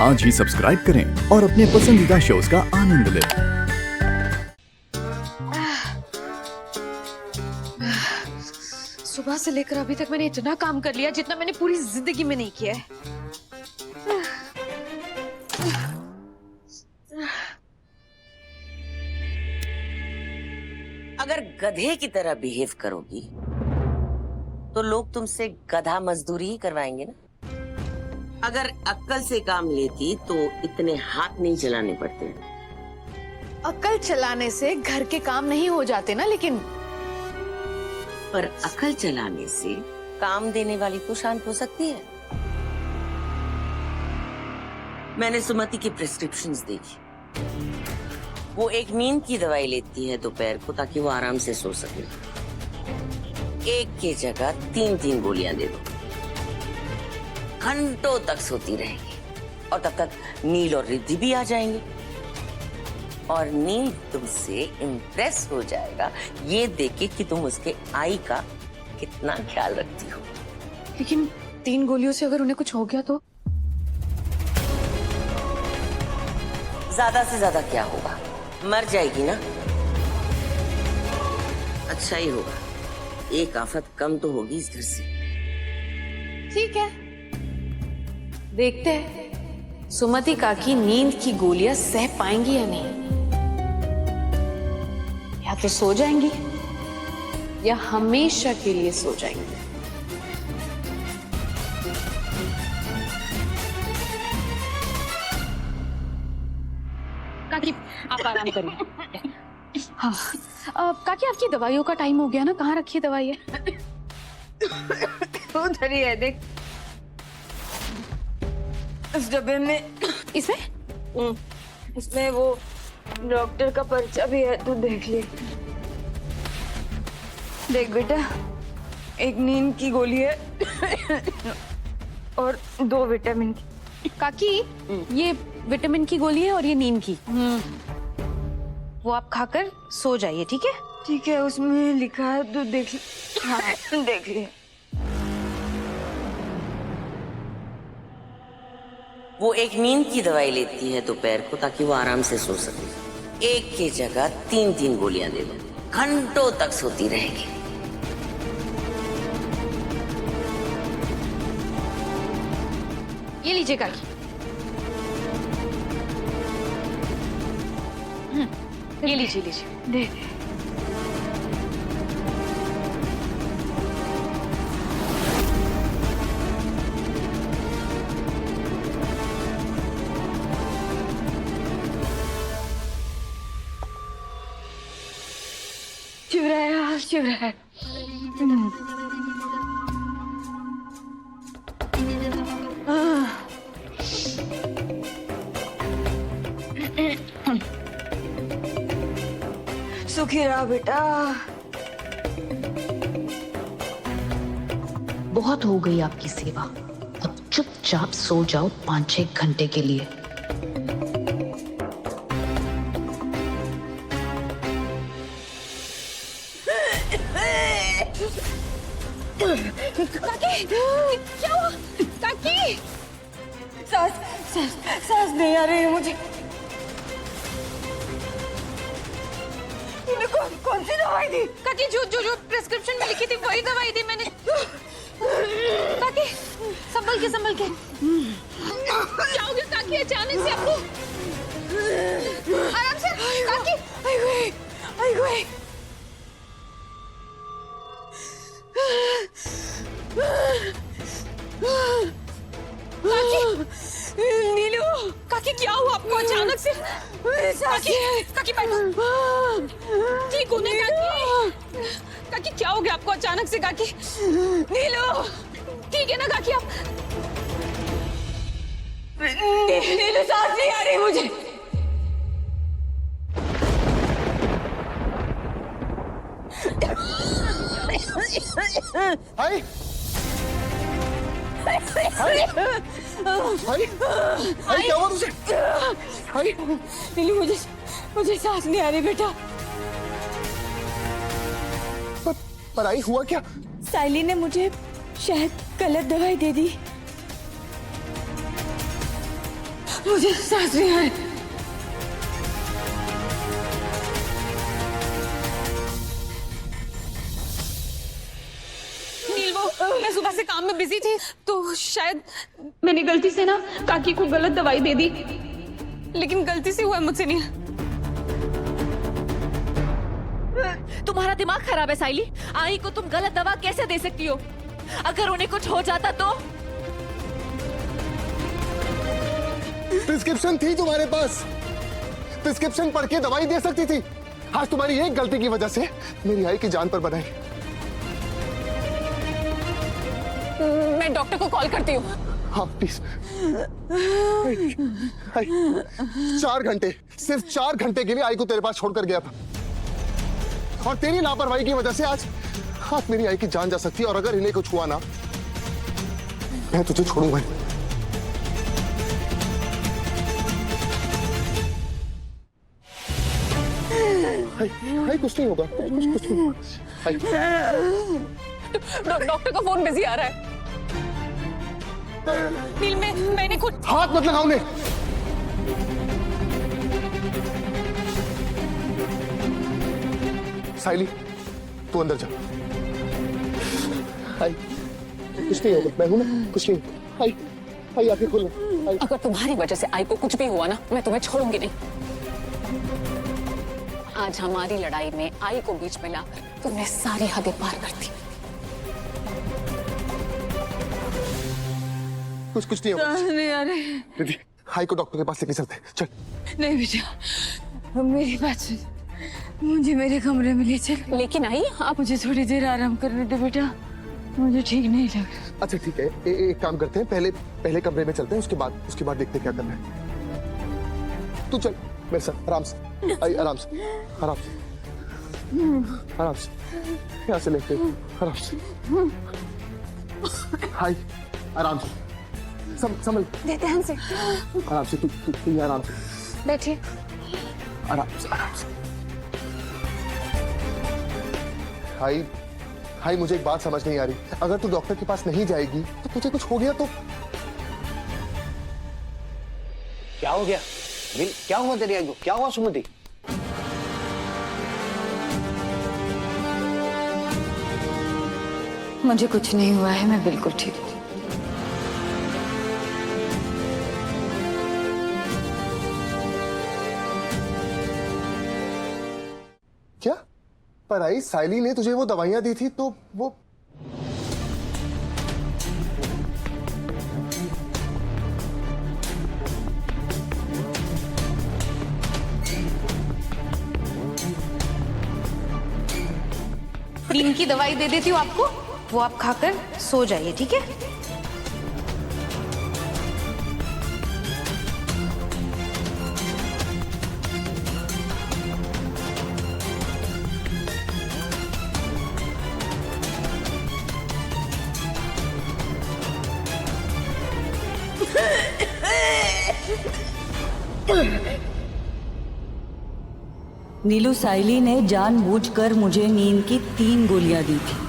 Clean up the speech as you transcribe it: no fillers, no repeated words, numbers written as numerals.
आज ही सब्सक्राइब करें और अपने पसंदीदा शोज का आनंद लें। सुबह से लेकर अभी तक मैंने इतना काम कर लिया जितना मैंने पूरी जिंदगी में नहीं किया है। अगर गधे की तरह बिहेव करोगी तो लोग तुमसे गधा मजदूरी ही करवाएंगे ना। अगर अक्ल से काम लेती तो इतने हाथ नहीं चलाने पड़ते। अक्ल चलाने से घर के काम नहीं हो जाते ना, लेकिन पर अक्ल चलाने से काम देने वाली तो शांत हो सकती है। मैंने सुमति की प्रिस्क्रिप्शंस देखी। वो एक नींद की दवाई लेती है दोपहर को ताकि वो आराम से सो सके। एक की जगह 3-3 गोलियां दे दो, घंटों तक सोती रहेगी और तब तक नील और रिद्धि भी आ जाएंगे और नील तुमसे इम्प्रेस हो जाएगा ये देखे कि तुम उसके आई का कितना ख्याल रखती हो। लेकिन 3 गोलियों से अगर उन्हें कुछ हो गया तो? ज्यादा से ज्यादा क्या होगा, मर जाएगी ना। अच्छा ही होगा, एक आफत कम तो होगी इस घर से। ठीक है, देखते हैं सुमति काकी नींद की गोलियां सह पाएंगी या नहीं। या तो सो जाएंगी या हमेशा के लिए सो जाएंगी। काकी आप आराम करिए। हाँ काकी, आपकी दवाइयों का टाइम हो गया ना, कहाँ रखी दवाई है? उधर ही है, देख इस डब्बे में। इसमें? इसमें वो डॉक्टर का पर्चा भी है, तू देख ले। देख बेटा, एक नींद की गोली है और 2 विटामिन की। काकी ये विटामिन की गोली है और ये नींद की। वो आप खाकर सो जाइए, ठीक है? ठीक है, उसमें लिखा है, तू देख ले। हाँ देख ले। वो एक नींद की दवाई लेती है दोपहर को ताकि वो आराम से सो सके। एक की जगह 3-3 गोलियां दे दो, घंटों तक सोती रहेगी। ये लीजिए काकी। ये लीजिए दे। शिव रहा है, शिव रहा है। सुखी रहा बेटा। बहुत हो गई आपकी सेवा, अब चुपचाप सो जाओ 5-6 घंटे के लिए। काकी क्या हुआ? काकी सांस नहीं आ रही है मुझे। तूने कौन सी दवाई दी? काकी जो प्रिस्क्रिप्शन में लिखी थी वही दवाई दी मैंने। काकी संभल के। क्या हो गया काकी अचानक से आपको? आराम से काकी। आई गई। नीलू, काकी क्या हुआ आपको अचानक से? काकी बैठो। ठीक हो ना काकी? काकी क्या हो गया आपको अचानक से? काकी नीलू ठीक है ना काकी आप? नीलू सांस नहीं आ रही मुझे। हाय हाय हाय हाय, क्या हुआ तुझे? हाय नीलू, मुझे सांस नहीं आ रही बेटा। पर आई हुआ क्या? साइली ने मुझे शायद गलत दवाई दे दी। मुझे सांस नहीं आ रही। नील, वो मैं सुबह से काम में बिजी थी तो शायद मैंने गलती से ना काकी को गलत दवाई दे दी। लेकिन गलती से हुआ है मुझसे नील। तुम्हारा दिमाग खराब है साइली। आई को तुम गलत दवा कैसे दे सकती हो? अगर उन्हें कुछ हो जाता तो? प्रिस्क्रिप्शन थी तुम्हारे पास, प्रिस्क्रिप्शन पढ़ के दवाई दे सकती थी। आज तुम्हारी एक गलती की वजह से मेरी आई की जान पर बनाई। मैं डॉक्टर को कॉल करती हूँ। हाँ प्लीज। 4 घंटे, सिर्फ 4 घंटे के लिए आई को तेरे पास छोड़कर गया था, और तेरी लापरवाही की वजह से आज मेरी आई की जान जा सकती है। और अगर इन्हें कुछ हुआ ना, मैं तुझे छोड़ूंगा नहीं। हाय कुछ नहीं होगा, कुछ नहीं होगा। डॉक्टर का फोन बिजी आ रहा है। नील, मैंने कुछ हाथ मत लगाओ उन्हें। साइली, तू अंदर जा। हाय कुछ नहीं होगा, मैं हूं ना, कुछ नहीं। हाय हाय आंखें खोलो। अगर तुम्हारी वजह से आई को कुछ भी हुआ ना, मैं तुम्हें छोड़ूंगी नहीं। आज हमारी लड़ाई में आई को बीच में लाकर तुमने सारी हदें पार कर दी। कुछ नहीं होगा। नहीं आ रही। दीदी, हाई को डॉक्टर के पास लेके चलते हैं, चल। नहीं बेटा, मेरी बात सुन, मुझे मेरे कमरे में ले चल। लेकिन आई, आप मुझे थोड़ी देर आराम करने दे बेटा, मुझे ठीक नहीं लग रहा। अच्छा ठीक है, एक काम करते हैं, पहले कमरे में चलते हैं, उसके बाद देखते हैं क्या करना है। तू चल मेरे साथ, आराम से। आई आराम से, आराम से यहाँ से लेते, आराम से। हाय आराम से, संभल, ध्यान से। आराम से। तू आराम से बैठिए। आराम से। हाय मुझे एक बात समझ नहीं आ रही, अगर तू डॉक्टर के पास नहीं जाएगी तो तुझे कुछ हो गया तो? क्या हो गया? क्या हुआ तेरी आई को? क्या हुआ सुमति? मुझे कुछ नहीं हुआ है, मैं बिल्कुल ठीक हूँ। क्या? पर आई साइली ने तुझे वो दवाइयां दी थी तो वो नींद की दवाई दे देती हूँ आपको, वो आप खाकर सो जाइए, ठीक है? नीलू, साइली ने जानबूझकर मुझे नींद की 3 गोलियां दी थी।